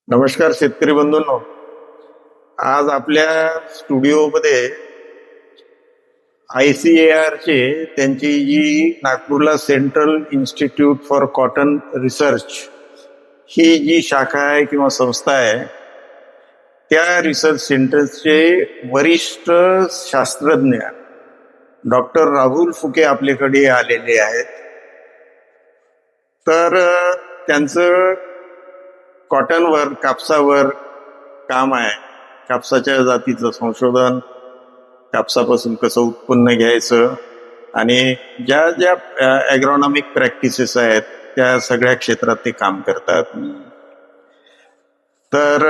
नमस्कार शेतकरी बंधूंनो. आज आपल्या स्टुडिओमध्ये ICAR चे त्यांची जी नागपूरला central institute for cotton research ही जी शाखा आहे किंवा संस्था आहे, त्या रिसर्च सेंटरचे वरिष्ठ शास्त्रज्ञ डॉक्टर राहुल फुके आपल्याकडे आलेले आहेत. तर त्यांचं कॉटनवर, कापसावर काम आहे. कापसाच्या जातीचं संशोधन, कापसापासून कसं उत्पन्न घ्यायचं आणि ज्या ज्या ॲग्रॉनॉमिक प्रॅक्टिसेस आहेत त्या सगळ्या क्षेत्रात ते काम करतात. तर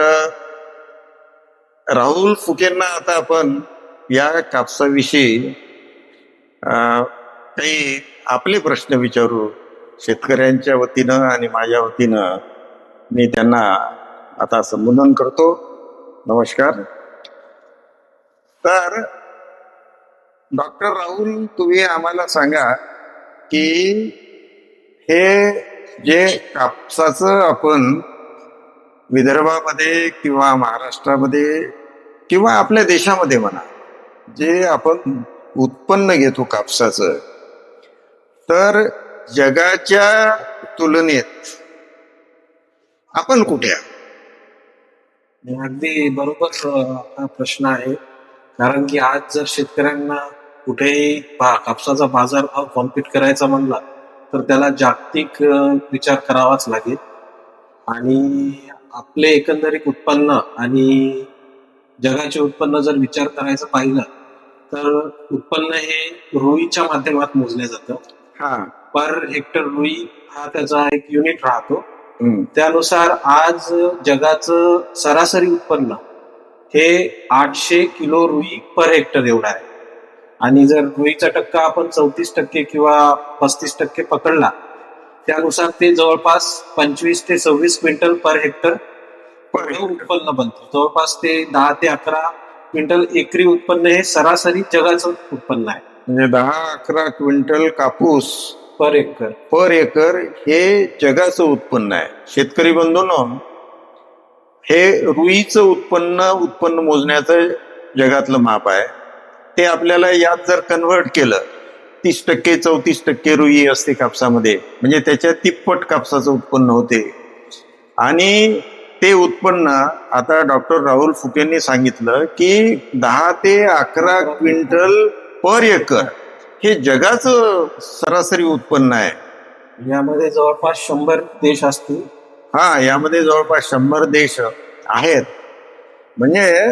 राहुल फुकेंना आता आपण या कापसाविषयी काही आपले प्रश्न विचारू. शेतकऱ्यांच्या वतीनं आणि माझ्या वतीनं मी त्यांना आता संबोधन करतो. नमस्कार. तर डॉक्टर राहुल, तुम्ही आम्हाला सांगा की हे जे कापसाचं आपण विदर्भामध्ये किंवा महाराष्ट्रामध्ये किंवा आपल्या देशामध्ये म्हणा, जे आपण उत्पन्न घेतो कापसाचं, तर जगाच्या तुलनेत आपण कुठे आहोत? अगदी बरोबर हा प्रश्न आहे. कारण की आज जर शेतकऱ्यांना कुठेही कापसाचा बाजारभाव कॉम्पीट करायचा म्हणला तर त्याला जागतिक विचार करावाच लागेल. आणि आपले एकंदरीत उत्पन्न आणि जगाचे उत्पन्न जर विचार करायचं पाहिलं तर उत्पन्न हे रुईच्या माध्यमात मोजले जातं. पर हेक्टर रुई हा त्याचा एक युनिट राहतो. त्यानुसार आज जगाचं सरासरी उत्पन्न हे 800 किलो रुई पर हेक्टर एवढा आहे. आणि जर रुईचा टक्का आपण 34% किंवा 35% पकडला, त्यानुसार ते जवळपास 25 ते 26 क्विंटल पर हेक्टर उत्पन्न बनतं. जवळपास ते 10 ते 11 क्विंटल एकरी उत्पन्न हे सरासरी जगाचं उत्पन्न आहे. म्हणजे 10-11 क्विंटल कापूस पर एकर हे जगाचं उत्पन्न आहे. शेतकरी बंधूंनो, हे रुईचं उत्पन्न मोजण्याचं जगातलं माप आहे. ते आपल्याला यात जर कन्व्हर्ट केलं, 30% 34% रुई असते कापसामध्ये, म्हणजे त्याच्या तिप्पट कापसाचं उत्पन्न होते. आणि ते उत्पन्न आता डॉक्टर राहुल फुकेंनी सांगितलं की 10 ते 11 क्विंटल पर एकर हे जगाचं सरासरी उत्पन्न आहे. यामध्ये जवळपास 100 देश असतील. यामध्ये जवळपास 100 देश आहेत. म्हणजे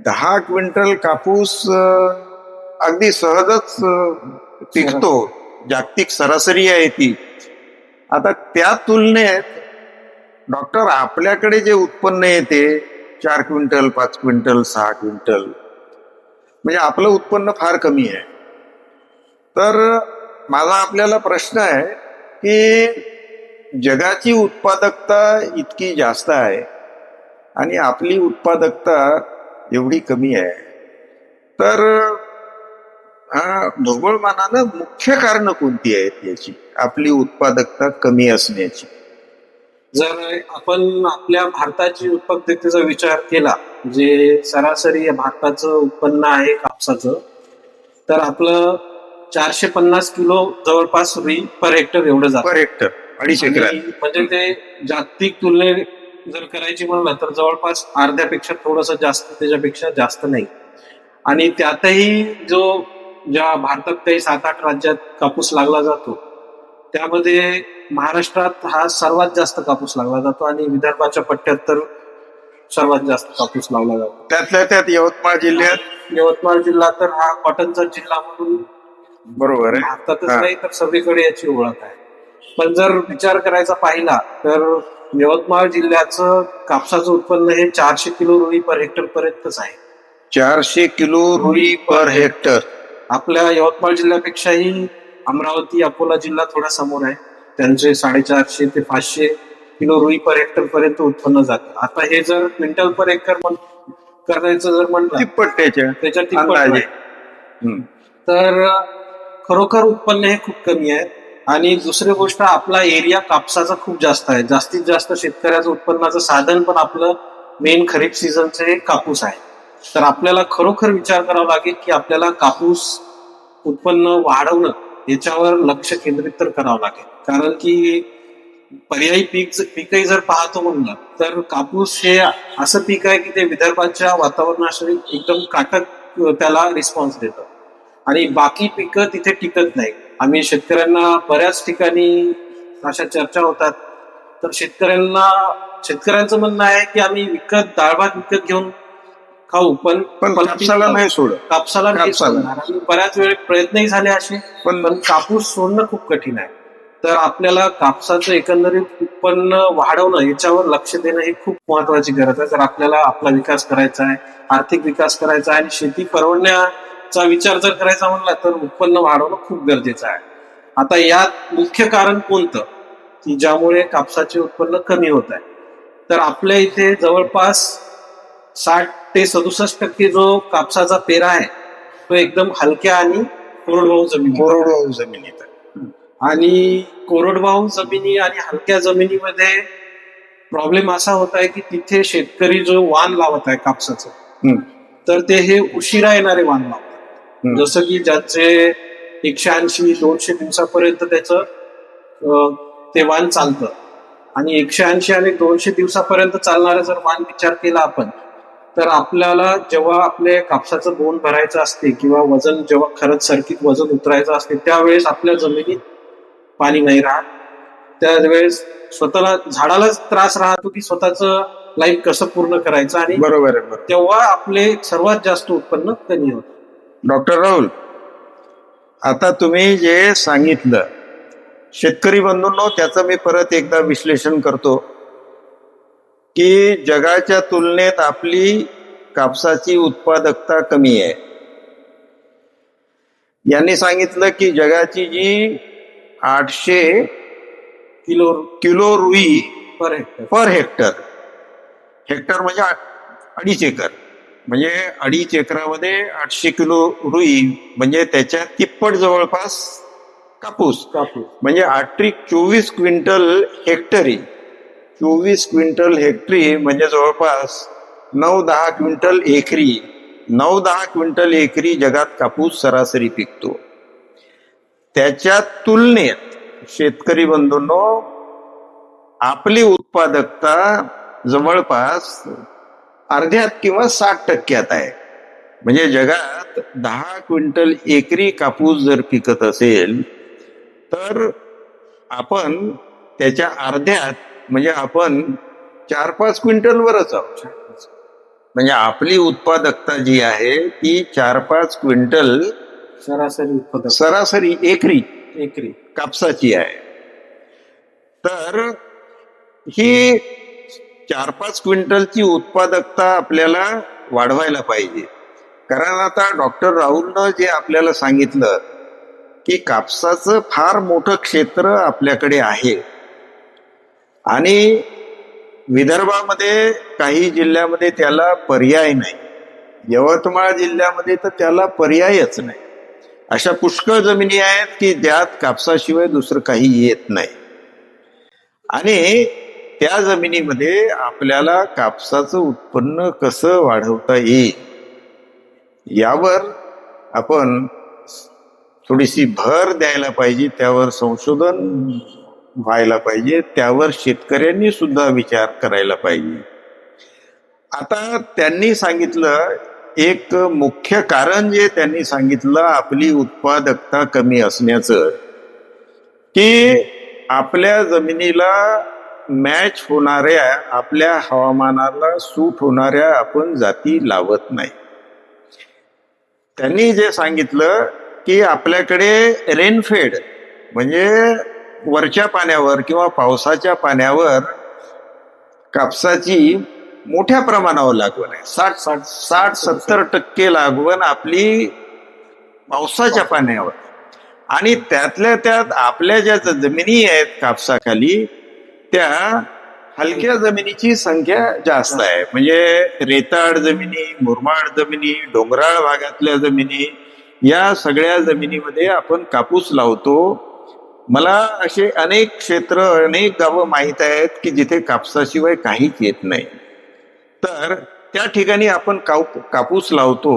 10 क्विंटल कापूस अगदी सहजच पिकतो. जागतिक सरासरी आहे ती. आता त्या तुलनेत डॉक्टर आपल्याकडे जे उत्पन्न येते 4 क्विंटल, 5 क्विंटल, 6 क्विंटल, म्हणजे आपलं उत्पन्न फार कमी आहे. तर माझा आपल्याला प्रश्न आहे की जगाची उत्पादकता इतकी जास्त आहे आणि आपली उत्पादकता एवढी कमी आहे. तर ढोबळमानानं मुख्य कारण कोणती आहेत याची, आपली उत्पादकता कमी असण्याची? जर आपण आपल्या भारताची उत्पादकतेचा विचार केला, जे सरासरी भारताचं उत्पन्न आहे कापसाचं, तर आपलं 450 किलो जवळपास रुई पर हेक्टर एवढं जातं. Per hectare 250 gram. म्हणजे ते जागतिक तुलनेत जर करायची म्हणलं तर जवळपास अर्ध्यापेक्षा थोडस जास्त, त्याच्यापेक्षा जास्त नाही. आणि त्यातही ज्या भारतात काही 7-8 राज्यात कापूस लागला जातो, त्यामध्ये महाराष्ट्रात हा सर्वात जास्त कापूस लागला जातो आणि विदर्भाच्या पट्ट्यात तर सर्वात जास्त कापूस लावला जातो. त्यातल्या त्यात यवतमाळ जिल्हा तर हा कॉटनचा जिल्हा म्हणून बरोबर आहे. भारतातच नाही तर सगळीकडे याची ओळख आहे. पण जर विचार करायचा पाहिला तर यवतमाळ जिल्ह्याचं कापसाचं उत्पन्न हे 400 किलो रुई पर हेक्टर पर्यंतच आहे. 400 किलो रुई पर हेक्टर. आपल्या यवतमाळ जिल्ह्यापेक्षाही अमरावती, अकोला जिल्हा थोडा समोर आहे. त्यांचे 450 ते 500 किलो रुई पर हेक्टर पर्यंत उत्पन्न जाते. आता हे जर क्विंटल पर एकर करायचं जर म्हणलं, तिप्पट त्याच्या तिप्पट. तर खरोखर उत्पन्न हे खूप कमी आहे. आणि दुसरी गोष्ट, आपला एरिया कापसाचा खूप जास्त आहे. जास्तीत जास्त शेतकऱ्याचं उत्पन्नाचं साधन पण आपलं मेन खरीप सीझनचं हे कापूस आहे. तर आपल्याला खरोखर विचार करावा लागेल की आपल्याला कापूस उत्पन्न वाढवणं याच्यावर लक्ष केंद्रित तर करावं लागेल. कारण की पर्यायी पीकही जर पाहतो म्हणलं तर कापूस हे असं पीक आहे की ते विदर्भाच्या वातावरणाशी एकदम काटक त्याला रिस्पॉन्स देतं आणि बाकी पिकं तिथे टिकत नाही. आम्ही शेतकऱ्यांना बऱ्याच ठिकाणी अशा चर्चा होतात, तर शेतकऱ्यांचं म्हणणं आहे की आम्ही डाळ भात विकत घेऊन खाऊ, पण पण कापसाला नाही सोडत. कापसाला नाही कापसाला. सोडणार. आणि बऱ्याच वेळ प्रयत्नही झाले असे, पण कापूस सोडणं खूप कठीण आहे. तर आपल्याला कापसाचं एकंदरीत उत्पन्न वाढवणं याच्यावर लक्ष देणं ही खूप महत्वाची गरज आहे. जर आपल्याला आपला विकास करायचा आहे, आर्थिक विकास करायचा आहे आणि शेती परवडण्याचा विचार जर करायचा म्हणला तर उत्पन्न वाढवणं खूप गरजेचं आहे. आता यात मुख्य कारण कोणतं की ज्यामुळे कापसाचे उत्पन्न कमी होत आहे, तर आपल्या इथे जवळपास 60 ते 67% जो कापसाचा पेरा आहे तो एकदम हलक्या आणि कोरडवाहू जमिनीत आहे. आणि कोरडवाहू जमिनी आणि हलक्या जमिनीमध्ये प्रॉब्लेम असा होत आहे की तिथे शेतकरी जो वाण लावत आहे कापसाचं, हम्म. तर ते हे उशिरा येणारे वाण लावतात. जसं की ज्यांचे 180-200 दिवसापर्यंत त्याचं ते वाण चालतं आणि 180 आणि 200 दिवसापर्यंत चालणारा जर वाण विचार केला आपण, तर आपल्याला जेव्हा आपले कापसाचं बोंड भरायचं असते किंवा वजन जेव्हा खरंच सर्किट वजन उतरायचं असते त्यावेळेस आपल्या जमिनीत पाणी नाही राहत. त्यावेळेस स्वतःला झाडालाच त्रास राहतो की स्वतःचं लाईफ कसं पूर्ण करायचं आणि बरोबर आहे. तेव्हा आपले सर्वात जास्त उत्पन्न कमी होतं. डॉक्टर राहुल, आता तुम्ही जे सांगितलं शेतकरी बंधूंनो, त्याचं मी परत एकदा विश्लेषण करतो की जगाच्या तुलनेत आपली कापसाची उत्पादकता कमी आहे. यांनी सांगितलं की जगाची जी 800 किलो रुई पर हेक्टर म्हणजे 2.5 एकर, म्हणजे 2.5 एकरामध्ये 800 किलो रुई म्हणजे त्याच्या तिप्पट जवळपास कापूस. म्हणजे 24 क्विंटल हेक्टरी. 24 क्विंटल हेक्टरी म्हणजे जवळपास 9-10 क्विंटल एकरी. 9-10 क्विंटल एकरी जगात कापूस सरासरी पिकतो. त्याच्या तुलनेत शेतकरी बंधूंनो, आपली उत्पादकता जवळपास अर्ध्यात किंवा 60% आहे. म्हणजे जगात 10 क्विंटल एकरी कापूस जर पिकत असेल तर आपण त्याच्या अर्ध्यात म्हणजे आपण 4-5 क्विंटलवरच आहोत. म्हणजे आपली उत्पादकता जी आहे ती 4-5 क्विंटल सरासरी एकरी कापसाची आहे. तर ही 4-5 क्विंटलची उत्पादकता आपल्याला वाढवायला पाहिजे. कारण आता डॉक्टर राहुलनं जे आपल्याला सांगितलं की कापसाचं फार मोठं क्षेत्र आपल्याकडे आहे आणि विदर्भामध्ये काही जिल्ह्यामध्ये त्याला पर्याय नाही. यवतमाळ जिल्ह्यामध्ये तर त्याला पर्यायच नाही. अशा पुष्कळ जमिनी आहेत की ज्यात कापसाशिवाय दुसरं काही येत नाही आणि त्या जमिनीमध्ये आपल्याला कापसाचं उत्पन्न कसं वाढवता येईल यावर आपण थोडीशी भर द्यायला पाहिजे. त्यावर संशोधन व्हायला पाहिजे. त्यावर शेतकऱ्यांनी सुद्धा विचार करायला पाहिजे. आता त्यांनी सांगितलं एक मुख्य कारण जे त्यांनी सांगितलं आपली उत्पादकता कमी असण्याचं, की आपल्या जमिनीला मॅच होणाऱ्या, आपल्या हवामानाला सूट होणाऱ्या आपण जाती लावत नाही. त्यांनी जे सांगितलं की आपल्याकडे रेनफेड म्हणजे वरच्या पाण्यावर किंवा पावसाच्या पाण्यावर कापसाची मोठ्या प्रमाणावर लागवण आहे. 60-70% लागवण आपली पावसाच्या पाण्यावर. आणि त्यातल्या त्यात आपल्या ज्या जमिनी आहेत कापसाखाली त्या हलक्या जमिनीची संख्या जास्त आहे. म्हणजे रेताळ जमिनी, मुरमाड जमिनी, डोंगराळ भागातल्या जमिनी, या सगळ्या जमिनीमध्ये आपण कापूस लावतो. मला असे अनेक क्षेत्र, अनेक गावं माहीत आहेत की जिथे कापसाशिवाय काहीच येत नाही. तर त्या ठिकाणी आपण कापूस लावतो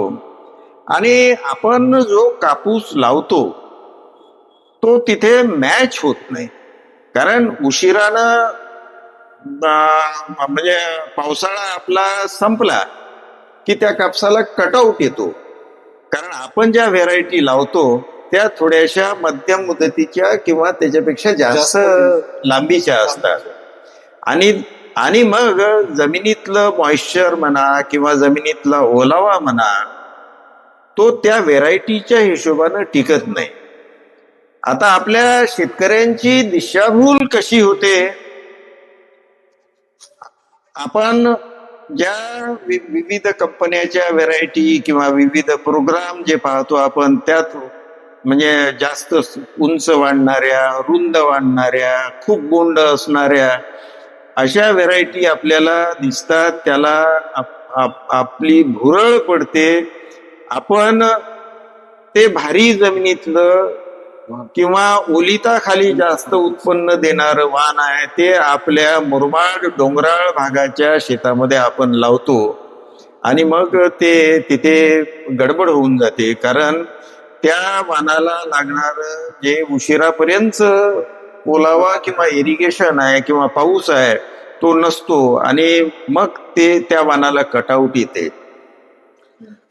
आणि आपण जो कापूस लावतो तो तिथे मॅच होत नाही. कारण उशिरानं म्हणजे पावसाळा आपला संपला की त्या कापसाला कटआउट येतो. कारण आपण ज्या व्हेरायटी लावतो त्या थोड्याशा मध्यम मुदतीच्या किंवा त्याच्यापेक्षा जास्त लांबीच्या असतात. आणि आणि मग जमिनीतलं मॉइश्चर म्हणा किंवा जमिनीतला ओलावा म्हणा तो त्या व्हेरायटीच्या हिशोबानं टिकत नाही. आता आपल्या शेतकऱ्यांची दिशाभूल कशी होते, आपण ज्या विविध कंपन्याच्या व्हेरायटी किंवा विविध प्रोग्राम जे पाहतो आपण त्यात म्हणजे जास्त उंच वाढणाऱ्या, रुंद वाढणाऱ्या, खूप बोंड असणाऱ्या अशा व्हेरायटी आपल्याला दिसतात. त्याला आपली भुरळ पडते. आपण ते भारी जमिनीतलं किंवा ओलिताखाली जास्त उत्पन्न देणारं वाण आहे ते आपल्या मुरमाड डोंगराळ भागाच्या शेतामध्ये आपण लावतो आणि मग ते तिथे गडबड होऊन जाते. कारण त्या वाणाला लागणार जे उशिरापर्यंत ओलावा किंवा इरिगेशन आहे किंवा पाऊस आहे तो नसतो आणि मग ते त्या वाणाला कटआउट येते.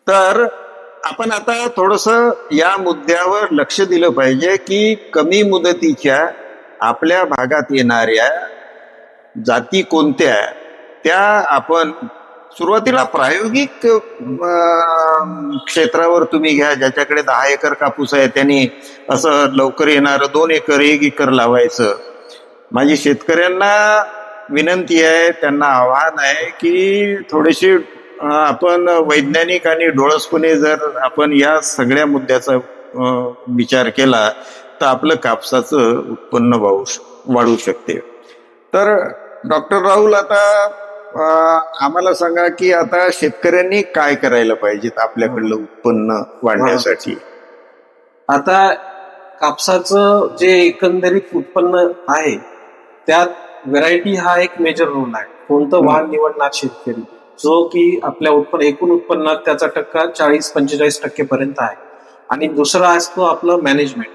तर आपण आता थोडस या मुद्द्यावर लक्ष दिलं पाहिजे की कमी मुदतीच्या आपल्या भागात येणाऱ्या जाती कोणत्या त्या आपण सुरुवातीला प्रायोगिक क्षेत्रावर तुम्ही घ्या. ज्याच्याकडे 10 एकर कापूस आहे त्यांनी असं लवकर येणारं 2 एकर 1 एकर लावायचं. माझी शेतकऱ्यांना विनंती आहे, त्यांना आव्हान आहे की थोडीशी आपण वैज्ञानिक आणि डोळसपणे जर आपण या सगळ्या मुद्द्याचा विचार केला तर आपलं कापसाचं उत्पन्न वाढू शकते. तर डॉक्टर राहुल, आता आम्हाला सांगा की आता शेतकऱ्यांनी काय करायला पाहिजेत आपल्याकडलं उत्पन्न वाढण्यासाठी. आता कापसाचं जे एकंदरीत उत्पन्न आहे त्यात व्हेरायटी हा एक मेजर रोल आहे. कोणतं वाण निवडणार शेतकरी, जो की आपल्या एकूण उत्पन्नात त्याचा टक्का 40-45% पर्यंत आहे. आणि दुसरा असतो आपलं मॅनेजमेंट.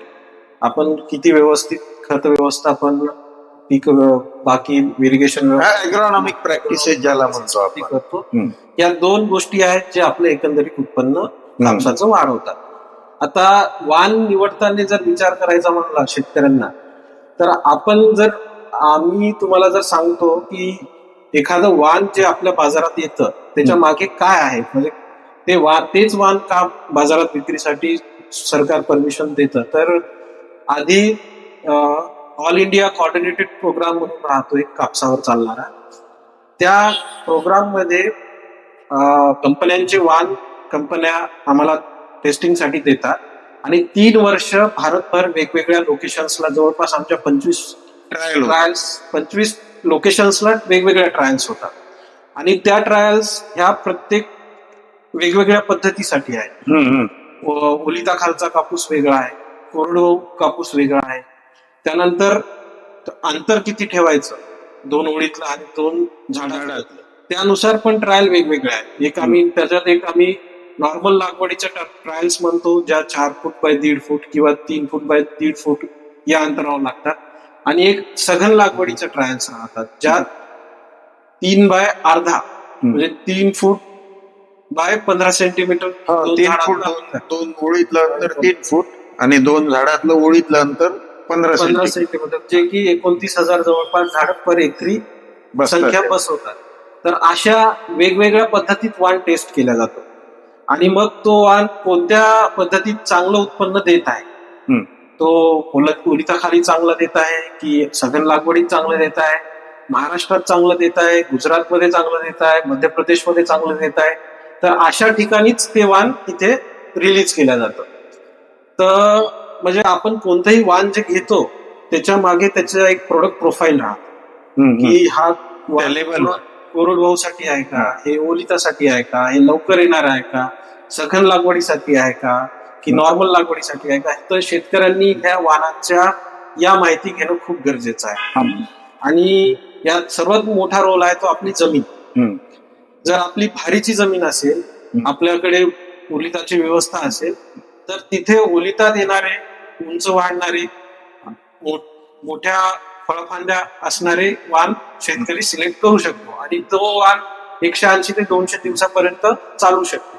आपण किती व्यवस्थित खत व्यवस्थापन, पीक बाकी इरिगेशन, ॲग्रोनॉमिक प्रॅक्टिसेस ज्याला म्हणतो आपण करतो. या 2 गोष्टी आहेत जे आपलं एकंदरीत उत्पन्न कापसाचं वाढवतात. आता वाण निवडताना जर विचार करायचा म्हणला शेतकऱ्यांना तर आम्ही तुम्हाला जर सांगतो की एखादं वाण जे आपल्या बाजारात येतं त्याच्या मागे काय आहे, म्हणजे तेच वाण का बाजारात विक्रीसाठी सरकार परमिशन देतं. तर आधी ऑल इंडिया कोऑर्डिनेटेड प्रोग्राम म्हणून राहतो एक कापसावर चालणारा. त्या प्रोग्राम मध्ये कंपन्यांचे वाण कंपन्या आम्हाला टेस्टिंगसाठी देतात आणि 3 वर्ष भारतभर वेगवेगळ्या लोकेशन्सला जवळपास आमच्या 25 लोकेशन्सला वेगवेगळ्या ट्रायल्स होतात. आणि त्या ट्रायल्स ह्या प्रत्येक वेगवेगळ्या पद्धतीसाठी आहेत. ओलिताखालचा कापूस वेगळा आहे, कोरडवाहू कापूस वेगळा आहे. त्यानंतर अंतर किती ठेवायचं 2 ओळीतलं आणि 2 झाडातलं त्यानुसार पण ट्रायल वेगवेगळे आहेत. एक आम्ही नॉर्मल लागवडीच्या ट्रायल्स म्हणतो ज्या 4 फूट बाय 1.5 फूट किंवा 3 फूट बाय 1.5 फूट या अंतरावर लागतात. आणि एक सघन लागवडीच्या ट्रायल्स राहतात ज्या 3 बाय अर्धा म्हणजे 3 फूट बाय 15 सेंटीमीटर. 3 फूट 2 ओळीतलं अंतर 3 फूट आणि 2 झाडातलं ओळीतलं अंतर 15 सेंटीमीटर, जे की 29,000 जवळपास झाड पर एकरी संख्या बसवतात. तर अशा वेगवेगळ्या पद्धतीत वाण टेस्ट केला जातो आणि मग तो वाण कोणत्या पद्धतीत चांगलं उत्पन्न देत आहे, तो ओलिताखाली चांगलं देत आहे की सघन लागवडीत चांगलं देत आहे, महाराष्ट्रात चांगलं देत आहे, गुजरातमध्ये चांगलं देत आहे, मध्य प्रदेशमध्ये चांगलं देत आहे. तर अशा ठिकाणीच ते वाण इथे रिलीज केलं जातं. तर म्हणजे आपण कोणतंही वाण जे घेतो त्याच्या मागे त्याचं एक प्रोडक्ट प्रोफाईल राहतं की हा कोरडवाहूसाठी आहे का, हे ओलितासाठी आहे का, हे लवकर येणार आहे का, सघन लागवडीसाठी आहे का की नॉर्मल लागवडीसाठी आहे का. तर शेतकऱ्यांनी ह्या वाणाच्या या माहिती घेणं खूप गरजेचं आहे. हम्म. आणि यात सर्वात मोठा रोल आहे तो आपली जमीन. हम्म. जर आपली भारीची जमीन असेल, हम्म. आपल्याकडे ओलिताची व्यवस्था असेल, तर तिथे ओलितात येणारे, उंच वाढणारे, मोठ्या फळफांद्या असणारे वाण शेतकरी सिलेक्ट करू शकतो आणि तो वाण 180 ते 200 दिवसापर्यंत चालू शकते.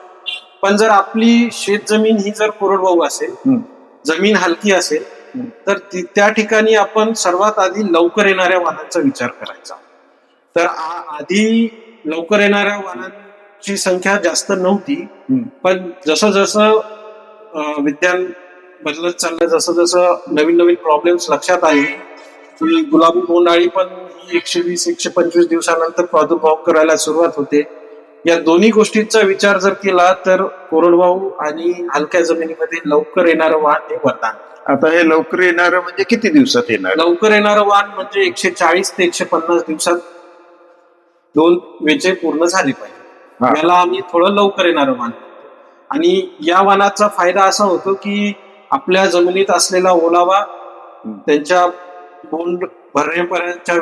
पण जर आपली शेत जमीन ही जर कोरडवाहू असेल, हम्म. जमीन हलकी असेल, तर त्या ठिकाणी आपण सर्वात आधी लवकर येणाऱ्या वाहनांचा विचार करायचा. तर आधी लवकर येणाऱ्या वाहनांची संख्या जास्त नव्हती, पण जसं जसं विज्ञान बदलत चाललं, जसं जसं नवीन नवीन प्रॉब्लेम्स लक्षात आले, की गुलाबी बोंडअळी पण 120-125 दिवसानंतर प्रादुर्भाव करायला सुरुवात होते. या दोन्ही गोष्टींचा विचार जर केला तर कोरडवाहू आणि हलक्या जमिनीमध्ये लवकर येणारं वाण हे वरदान. आता हे लवकर येणार म्हणजे किती दिवसात येणार? लवकर येणारं वाण म्हणजे 140 ते 150 दिवसात 2 वेचे पूर्ण झाले पाहिजे. याला आम्ही थोडं लवकर येणारं वाण म्हणतो. आणि या वाणाचा फायदा असा होतो की आपल्या जमिनीत असलेला ओलावा त्यांच्या बोंड भरण्यापर्यंतच्या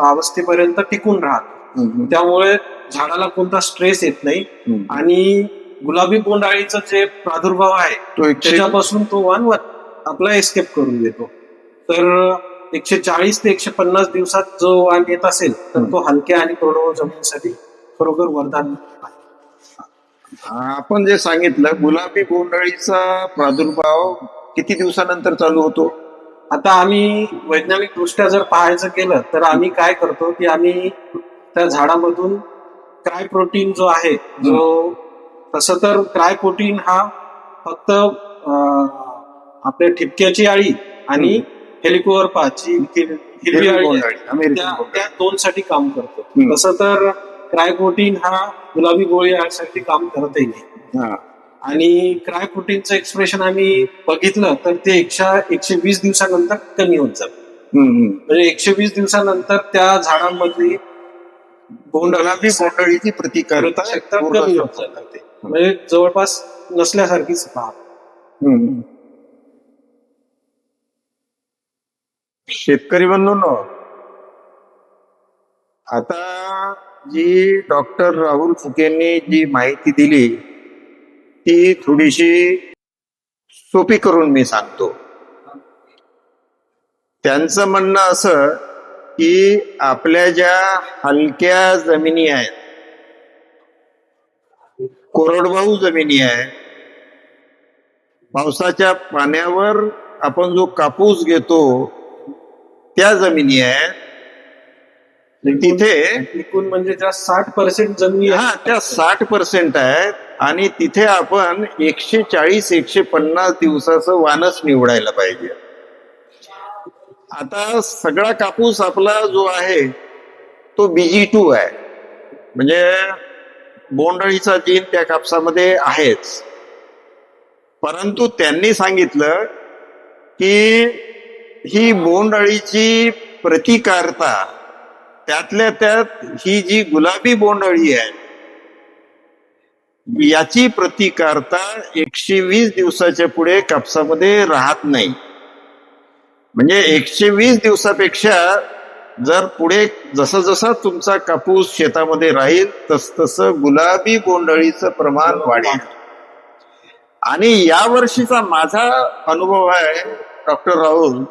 अवस्थेपर्यंत टिकून राहतो. त्यामुळे झाडाला कोणता स्ट्रेस येत नाही आणि गुलाबी बोंडअळीचा जे प्रादुर्भाव आहे त्याच्यापासून तो वाण आपला एस्केप करून देतो. तर 140 ते 150 दिवसात जो वाण येत असेल तर तो हलक्या आणि कोरडवाहू जमिनीसाठी खरोखर वरदान आहे. आपण जे सांगितलं गुलाबी बोंडअळीचा प्रादुर्भाव किती दिवसानंतर चालू होतो? आता आम्ही वैज्ञानिक दृष्ट्या जर पाहायचं केलं तर आम्ही काय करतो की आम्ही त्या झाडामधून क्राय प्रोटीन जो आहे, जो तसं तर क्राय प्रोटीन हा फक्त आपल्या ठिपक्याची अळी आणि हेलिकोवर्पाची हिरवी अळी त्या 2 साठी काम करतो. तसं तर क्राय प्रोटीन हा गुलाबी बोंडअळी अळीसाठी काम करतही नाही. आणि क्राय प्रोटीनचं एक्सप्रेशन आम्ही बघितलं तर ते 120 दिवसानंतर कमी होत जातं. म्हणजे 120 दिवसानंतर त्या झाडांमधली बोंडअळीची प्रतिकारता कमी होत जाते, म्हणजे जवळपास नसल्यासारखीच पाहतो. शेतकरी बंधूंनो, आता जी डॉक्टर राहुल फुकेंनी जी माहिती दिली ती थोडीशी सोपी करून मी सांगतो. त्यांचं म्हणणं असं की आपल्या ज्या हलक्या जमिनी आहेत, कोरडवाहू जमिनी आहेत, पावसाच्या पाण्यावर आपण जो कापूस घेतो त्या जमिनी आहेत, तिथे एकूण म्हणजे त्या 60% जमिनी त्या 60% आहेत आणि तिथे आपण 140-150 दिवसाचं वाणच निवडायला पाहिजे. आता सगळा कापूस आपला जो आहे तो BG2 आहे, म्हणजे बोंडअळीचा जीन त्या कापसामध्ये आहेच. परंतु त्यांनी सांगितलं की ही बोंडअळीची प्रतिकारता, त्यातल्या त्यात ही जी गुलाबी बोंडअळी आहे याची प्रतिकारता 120 दिवसाच्या पुढे कापसामध्ये राहत नाही. म्हणजे 120 दिवसापेक्षा जर पुढे जसं जसं तुमचा कापूस शेतामध्ये राहील तस तसं गुलाबी बोंडअळीचं प्रमाण वाढेल. आणि या वर्षीचा माझा अनुभव आहे डॉक्टर राहुल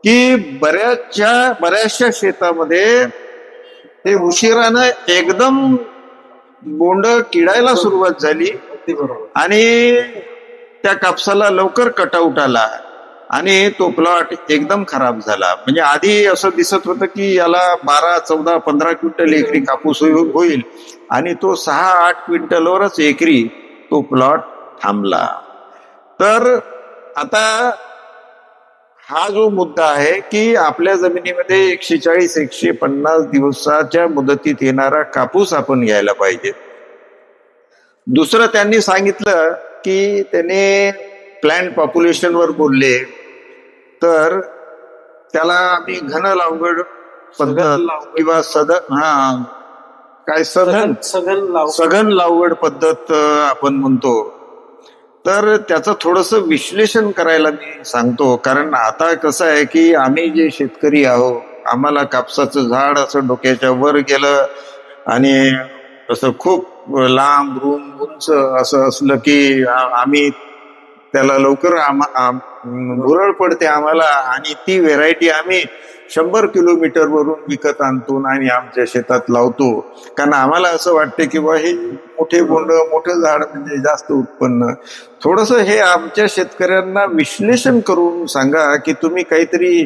की बऱ्याचशा शेतामध्ये ते उशिरानं एकदम बोंड किडायला सुरुवात झाली आणि त्या कापसाला लवकर कटआउट आला आणि तो प्लॉट एकदम खराब झाला. म्हणजे आधी असं दिसत होतं की याला 12, 14, 15 क्विंटल एकरी कापूस होईल आणि तो 6-8 क्विंटलवरच एकरी तो प्लॉट थांबला. तर आता हा जो मुद्दा आहे की आपल्या जमिनीमध्ये 140-150 दिवसाच्या मुदतीत येणारा कापूस आपण घ्यायला पाहिजे. दुसरं त्यांनी सांगितलं की त्याने प्लांट पॉप्युलेशनवर बोलले, तर त्याला आम्ही घन लावगड पद्धत किंवा सघन लावगड पद्धत आपण म्हणतो. तर त्याचं थोडंसं विश्लेषण करायला मी सांगतो. कारण आता कसं आहे की आम्ही जे शेतकरी आहोत, आम्हाला कापसाचं झाड असं डोक्याच्या वर गेलं आणि असं खूप लांब रूम उंच असं असलं की आम्ही त्याला लवकर भुरळ पडते आम्हाला, आणि ती व्हेरायटी आम्ही 100 किलोमीटर वरून विकत आणतो आणि आमच्या शेतात लावतो. कारण आम्हाला असं वाटते की बा हे मोठे बोंड मोठं झाड म्हणजे जास्त उत्पन्न. थोडस हे आमच्या शेतकऱ्यांना विश्लेषण करून सांगा की तुम्ही काहीतरी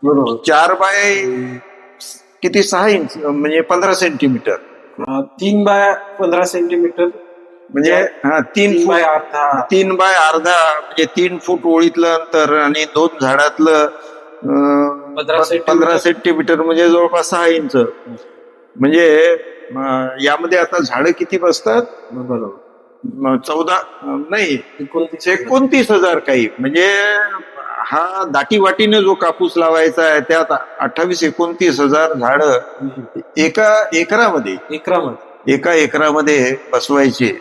बरोबर. 4 बाय किती 6 इंच म्हणजे 15 सेंटीमीटर 3 बाय 15 सेंटीमीटर म्हणजे 3 3 फूट बाय अर्धा 3 बाय अर्धा म्हणजे 3 फूट ओळीतलं अंतर आणि 2 झाडातलं 15 सेंटीमीटर म्हणजे जवळपास 6 इंच. म्हणजे यामध्ये आता झाडं किती बसतात? बरोबर 14 नाही 29,000 काही. म्हणजे हा दाटी वाटीने जो कापूस लावायचा आहे त्यात 28-29,000 झाडं एका एकरामध्ये बसवायचे.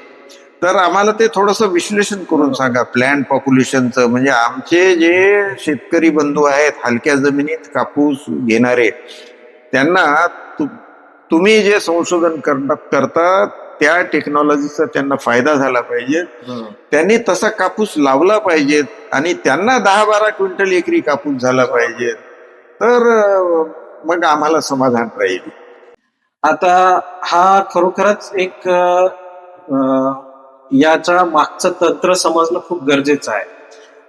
तर आम्हाला ते थोडंसं विश्लेषण करून सांगा प्लॅन पॉप्युलेशनचं. म्हणजे आमचे जे शेतकरी बंधू आहेत हलक्या जमिनीत कापूस घेणारे, त्यांना तुम्ही जे संशोधन करता त्या टेक्नॉलॉजीचा त्यांना फायदा झाला पाहिजे. त्यांनी तसा कापूस लावला पाहिजे आणि त्यांना 10-12 क्विंटल एकरी कापूस झाला पाहिजे. तर मग आम्हाला समाधान राहील. आता हा खरोखरच एक याच्या मागचं तंत्र समजणं खूप गरजेचं आहे.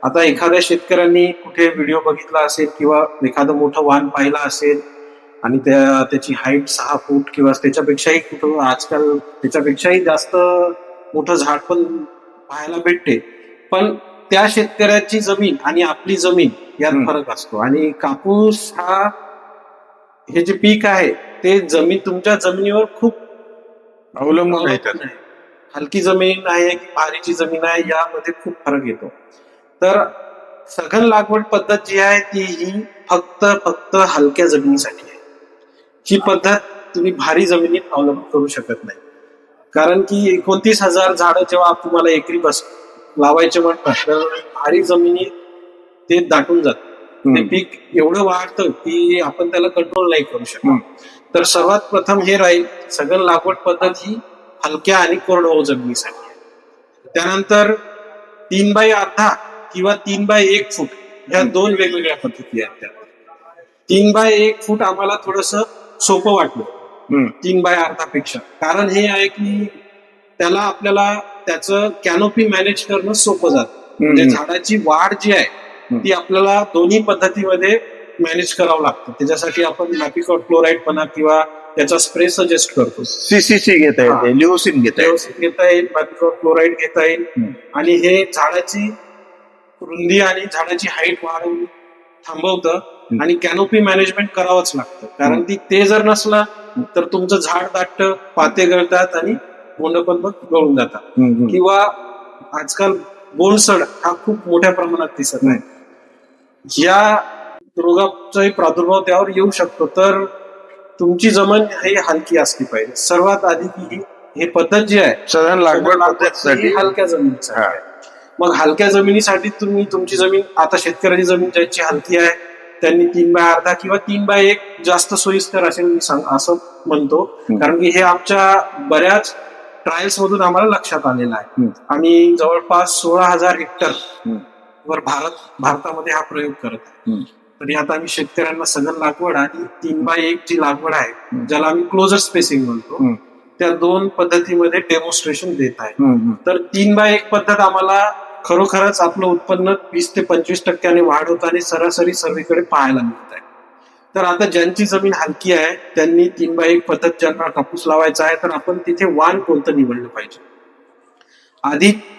आता एखाद्या शेतकऱ्यांनी कुठे व्हिडिओ बघितला असेल किंवा एखादं मोठं वाण पाहिलं असेल आणि त्याची हाईट 6 फूट किंवा त्याच्यापेक्षाही कुठं आजकाल त्याच्यापेक्षाही जास्त मोठं झाड पण पाहायला भेटते. पण त्या शेतकऱ्याची जमीन आणि आपली जमीन यात फरक असतो. आणि कापूस हे जे पीक आहे ते तुमच्या जमिनीवर खूप अवलंबून आहे. हलकी जमीन आहे की भारीची जमीन आहे यामध्ये खूप फरक येतो. तर सघन लागवड पद्धत जी आहे ती ही फक्त हलक्या जमिनीसाठी आहे. ही पद्धत तुम्ही भारी जमिनीत अवलंबून करू शकत नाही. कारण की 29,000 झाडं जेव्हा तुम्हाला एकरी लावायचे म्हणतात तर भारी जमिनीत ते दाटून जात. ते पीक एवढं वाढतं की आपण त्याला कंट्रोल नाही करू शकत. तर सर्वात प्रथम हे राहील सघन लागवड पद्धत ही हलक्या आणि कोरडवाहू जमिनीसाठी आहे. त्यानंतर 3 बाय अर्धा किंवा 3 बाय 1 फूट ह्या 2 वेगवेगळ्या पद्धती आहेत. त्या 3 बाय 1 फूट आम्हाला थोडस सोपं वाटलं 3 बाय अर्धा पेक्षा. कारण हे आहे की त्याला आपल्याला त्याचं कॅनोपी मॅनेज करणं सोपं जातं. म्हणजे झाडाची वाढ जी आहे ती आपल्याला दोन्ही पद्धतीमध्ये मॅनेज करावं लागतं. त्याच्यासाठी आपण मॅपिकॉट क्लोराईड म्हणा किंवा त्याचा स्प्रे सजेस्ट करतो. CCC घेता येईल, लिओसिन घेता येईल, मॅपिकॉट क्लोराईड घेता येईल. आणि हे झाडाची रुंदी आणि झाडाची हाईट वाढवून थांबवतं आणि कॅनोपी मॅनेजमेंट करावंच लागतं. कारण ते जर नसला तर तुमचं झाड दाटतं, पाते गळतात आणि बोंड पण गळून जातात. किंवा आजकाल बोंडसड हा खूप मोठ्या प्रमाणात दिसत नाही. या रोगाचाही प्रादुर्भाव त्यावर येऊ शकतो. तर तुमची जमीन ही हलकी असली पाहिजे. सर्वात आधी ही पद्धत जी आहे सघन लागवड पद्धतीसाठी हलक्या जमिनीची आहे. मग हलक्या जमिनीसाठी तुम्ही तुमची जमीन, आता शेतकऱ्याची जमीन ज्यांची हलकी आहे त्यांनी 3 बाय अर्धा किंवा 3 बाय 1 जास्त सोयीस्कर असेल मी असं म्हणतो. कारण की हे आमच्या बऱ्याच ट्रायल्स मधून आम्हाला लक्षात आलेलं आहे. आम्ही जवळपास 16,000 हेक्टर वर भारतामध्ये हा प्रयोग करत आहे. तरी आता आम्ही शेतकऱ्यांना सघन लागवड आणि 3 बाय 1 जी लागवड आहे ज्याला आम्ही क्लोजर स्पेसिंग म्हणतो त्या 2 पद्धतीमध्ये डेमॉन्स्ट्रेशन देत आहे. तर 3 बाय 1 पद्धत आम्हाला खरोखरच आपलं उत्पन्न 20 ते 25% वाढ होत आणि सरासरी सर्वीकडे पाहायला मिळत आहे. तर आता ज्यांची जमीन हलकी आहे त्यांनी 3 बाय 1 पद्धत ज्यांना कापूस लावायचा आहे तर आपण तिथे वाण कोणतं निवडलं पाहिजे.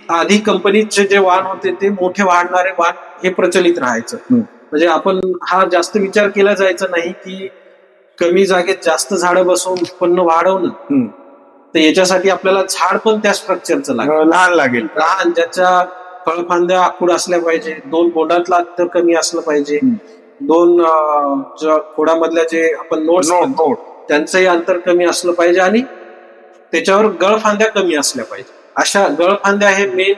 आधी कंपनीचे जे वाण होते ते मोठे वाढणारे वाण हे प्रचलित राहायचं. म्हणजे आपण हा जास्त विचार केला जायचा नाही की कमी जागेत जास्त झाडं बसवून उत्पन्न वाढवणं. तर याच्यासाठी आपल्याला झाड पण त्या स्ट्रक्चरचं लागेल. लहान ज्याच्या फळफांद्या आखूड असल्या पाहिजे, 2 बोंडातलं अंतर कमी असलं पाहिजे, 2 खोडामधल्या जे आपण नोट्स त्यांचंही अंतर कमी असलं पाहिजे आणि त्याच्यावर गळफांद्या कमी असल्या पाहिजे. अशा गळफांद्या हे मेन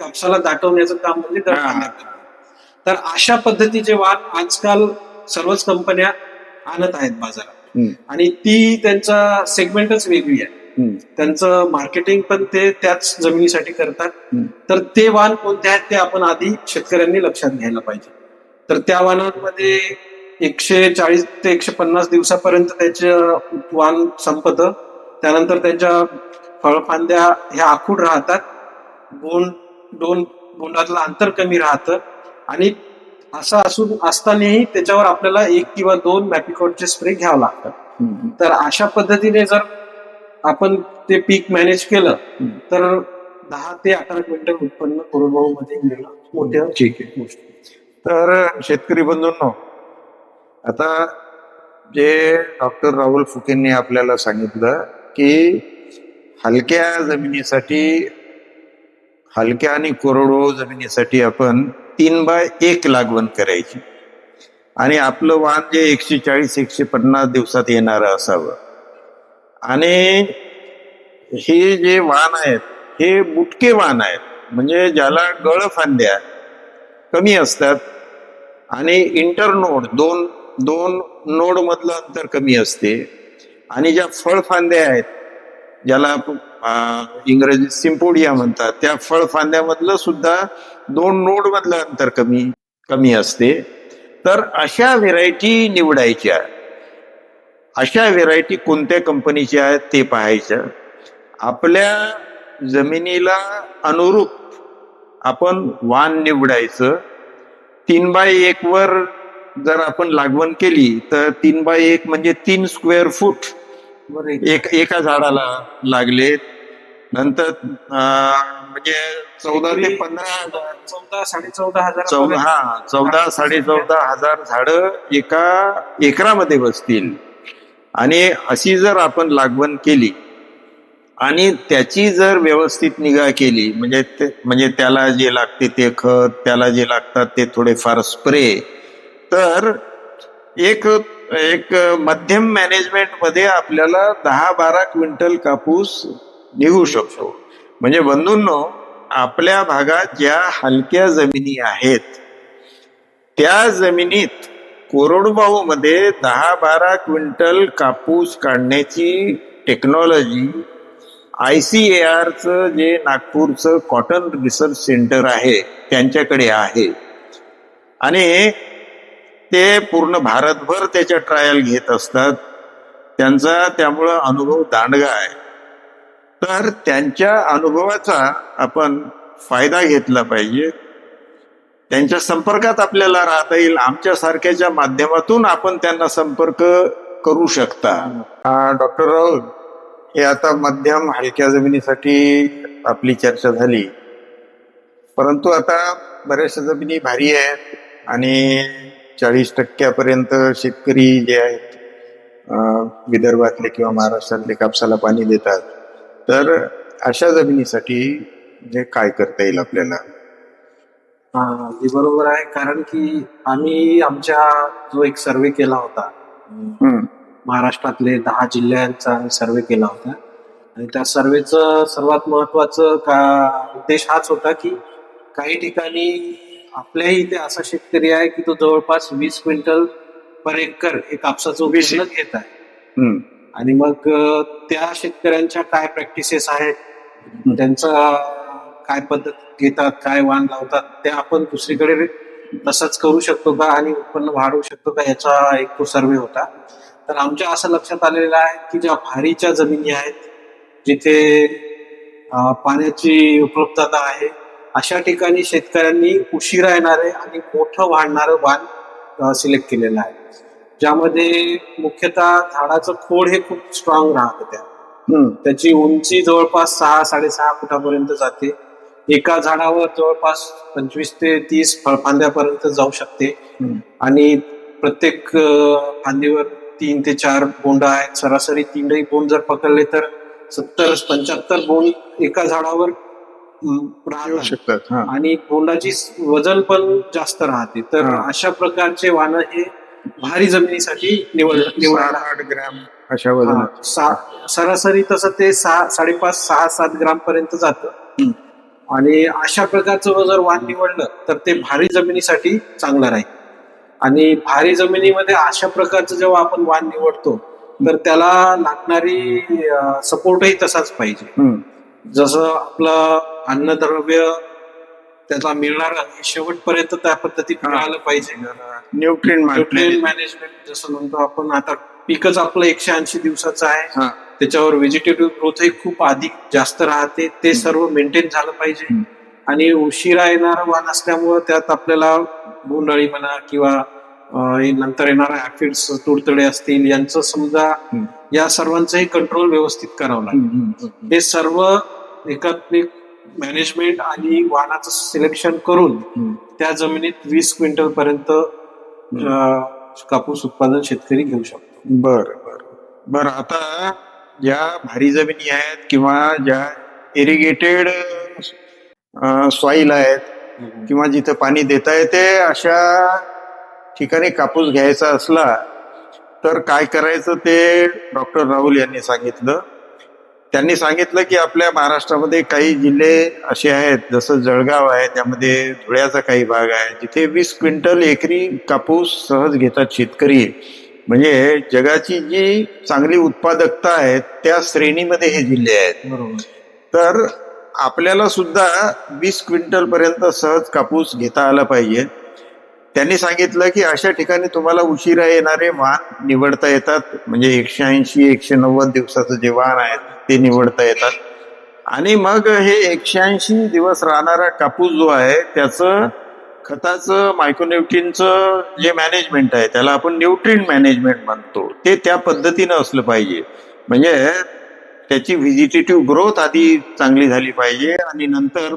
कापसाला दाटवण्याचं काम म्हणजे गळफांद्या करणं. तर अशा पद्धतीचे वाण आजकाल सर्वच कंपन्या आणत आहेत बाजारात आणि ती त्यांचा सेगमेंटच वेगळी आहे. त्यांचं मार्केटिंग पण ते त्याच जमिनीसाठी करतात. तर ते वाण कोणते आहेत ते आपण आधी शेतकऱ्यांनी लक्षात घ्यायला पाहिजे. तर त्या वाणांमध्ये 140 ते 150 दिवसापर्यंत त्याचे वाण संपतं. त्यानंतर त्यांच्या फळफांद्या ह्या आखूड राहतात. दोन बोंडातलं अंतर कमी राहतं आणि असं असतानाही त्याच्यावर आपल्याला 1 किंवा 2 मॅपिकॉटचे स्प्रे घ्यावं लागतात. तर अशा पद्धतीने जर आपण ते पीक मॅनेज केलं तर 10 ते 11 क्विंटल उत्पन्न कोरडवाहू मध्ये मिळणं मोठ्या ठीक आहे. गोष्ट. तर शेतकरी बंधूंनो, आता जे डॉक्टर राहुल फुकेंनी आपल्याला सांगितलं की हलक्या आणि कोरडवाहू जमिनीसाठी आपण 3x1 लागवण करायची आणि आपलं वाण जे 140-150 दिवसात येणारं असावं. आणि हे जे वाण आहेत हे बुटके वाण आहेत, म्हणजे ज्याला गळफांद्या कमी असतात आणि इंटरनोड दोन नोड मधलं अंतर कमी असते आणि ज्या फळफांद्या आहेत ज्याला इंग्रजीत सिम्पोडिया म्हणतात, त्या फळफांद्यामधलं सुद्धा 2 नोड मधलं अंतर कमी असते. तर अशा व्हेरायटी निवडायच्या. अशा व्हेरायटी कोणत्या कंपनीच्या आहेत ते पाहायच्या. आपल्या जमिनीला अनुरूप आपण वाण निवडायचं. 3x1 वर जर आपण लागवण केली तर 3x1 म्हणजे 3 स्क्वेअर फूट एका झाडाला लागले. नंतर म्हणजे 14 ते 15 14,000-14,500 झाडं एका एकरामध्ये बसतील. आणि अशी जर आपण लागवण केली आणि त्याची जर व्यवस्थित निगा केली, म्हणजे त्याला जे लागते ते खत, त्याला जे लागतात ते थोडेफार स्प्रे, तर एक मध्यम मॅनेजमेंट मध्ये आपल्याला 10-12 क्विंटल कापूस निघू शकतो. म्हणजे बंधूंनो, आपल्या भागात ज्या हलक्या जमिनी आहेत त्या जमिनीत कोरडवाहू मध्ये 10-12 क्विंटल कापूस काढण्याची टेक्नॉलॉजी ICARचं जे नागपूरचं कॉटन रिसर्च सेंटर आहे त्यांच्याकडे आहे आणि ते पूर्ण भारतभर त्याच्या ट्रायल घेत असतात. त्यांचा त्यामुळं अनुभव दांडगा आहे. तर त्यांच्या अनुभवाचा आपण फायदा घेतला पाहिजे. त्यांच्या संपर्कात आपल्याला राहता येईल. आमच्या सारख्याच्या माध्यमातून आपण त्यांना संपर्क करू शकता. डॉक्टर राहुल, हे आता मध्यम हलक्या जमिनीसाठी आपली चर्चा झाली, परंतु आता बऱ्याचशा जमिनी भारी आहेत आणि 40% शेतकरी जे आहेत विदर्भातले किंवा महाराष्ट्रातले कापसाला पाणी देतात. तर अशा जमिनीसाठी जे काय करता येईल आपल्याला? ते बरोबर आहे, कारण की आम्ही आमच्या जो एक सर्वे केला होता, महाराष्ट्रातले 10 जिल्ह्यांचा सर्वे केला होता आणि त्या सर्वेचं सर्वात महत्वाचं उद्देश हाच होता की काही ठिकाणी आपल्याही इथे असा शेतकरी आहे की तो जवळपास 20 क्विंटल पर एकर हे कापसाचं उत्पन्न घेत आहे. आणि मग त्या शेतकऱ्यांच्या काय प्रॅक्टिसेस आहेत, त्यांचा काय पद्धत घेतात, काय वाण लावतात, ते आपण दुसरीकडे तसंच करू शकतो का आणि उत्पन्न वाढवू शकतो का, याचा एक तो सर्वे होता. तर आमच्या असं लक्षात आलेलं आहे की ज्या भारीच्या जमिनी आहेत, जिथे पाण्याची उपलब्धता आहे, अशा ठिकाणी शेतकऱ्यांनी उशिरा येणारे आणि मोठं वाढणारं वाण सिलेक्ट केलेलं आहे, ज्यामध्ये मुख्यतः झाडाचं खोड हे खूप स्ट्रॉंग राहतं. त्याची उंची जवळपास 6-6.5 फुटापर्यंत जाते. एका झाडावर जवळपास 25 ते 30 फळफांद्यापर्यंत जाऊ शकते आणि प्रत्येक फांदीवर 3 ते 4 बोंड आहेत. सरासरी 3 बोंड जर पकडले तर 70-75 बोंड एका झाडावर राहू शकतात आणि बोंडाची वजन पण जास्त राहते. तर अशा प्रकारचे वाण हे भारी जमिनीसाठी निवडायला 8 ग्रॅम अशा वजनाची. सरासरी तसं ते 5.5, 6, 7 ग्राम पर्यंत जातं. आणि अशा प्रकारचं जर वाण निवडलं तर ते भारी जमिनीसाठी चांगलं राहील. आणि भारी जमिनीमध्ये अशा प्रकारचं जेव्हा आपण वाण निवडतो तर त्याला लागणारी सपोर्टही तसाच पाहिजे. जसं आपलं अन्नद्रव्य त्याला मिळणार शेवटपर्यंत त्या पद्धतीत मिळालं पाहिजे. न्यूट्रिएंट मॅनेजमेंट जसं म्हणतो आपण, आता पीकच आपलं 180 दिवसाचं आहे, त्याच्यावर व्हेजिटेटिव्ह ग्रोथही खूप अधिक जास्त राहते, ते सर्व मेंटेन झालं पाहिजे. आणि उशिरा येणारा वाण असल्यामुळं त्यात आपल्याला बोंडअळी म्हणा किंवा नंतर येणारा ऍफिड्स, तुडतडे असतील, यांचं समजा या सर्वांचंही कंट्रोल व्यवस्थित करावं लागेल. हे सर्व एकात्मिक मॅनेजमेंट आणि वाणाचं सिलेक्शन करून त्या जमिनीत 20 क्विंटल पर्यंत कापूस उत्पादन शेतकरी घेऊ शकतो. बर. आता ज्या भारी जमिनी आहेत किंवा ज्या इरिगेटेड सॉइल आहेत किंवा जिथे पाणी देता येते अशा ठिकाणी कापूस घ्यायचा असला तर काय करायचं ते डॉक्टर राहुल यांनी सांगितलं. त्यांनी सांगितलं की आपल्या महाराष्ट्रामध्ये काही जिल्हे असे आहेत, जसं जळगाव आहे, त्यामध्ये धुळ्याचा काही भाग आहे, जिथे 20 क्विंटल एकरी कापूस सहज घेतात शेतकरी. म्हणजे जगाची जी चांगली उत्पादकता आहे त्या श्रेणीमध्ये हे जिल्हे आहेत. बरोबर. तर आपल्याला सुद्धा 20 क्विंटल पर्यंत सहज कापूस घेता आला पाहिजे. त्यांनी सांगितलं की अशा ठिकाणी तुम्हाला उशिरा येणारे वाण निवडता येतात. म्हणजे 180, 190 दिवसाचं जे वाण आहे ते निवडता येतात. आणि मग हे 180 दिवस राहणारा कापूस जो आहे त्याचं खताचं, मायक्रोन्यूट्रियनचं जे मॅनेजमेंट आहे त्याला आपण न्यूट्रिएंट मॅनेजमेंट म्हणतो, ते त्या पद्धतीनं असलं पाहिजे. म्हणजे त्याची व्हेजिटेटिव्ह ग्रोथ आधी चांगली झाली पाहिजे आणि नंतर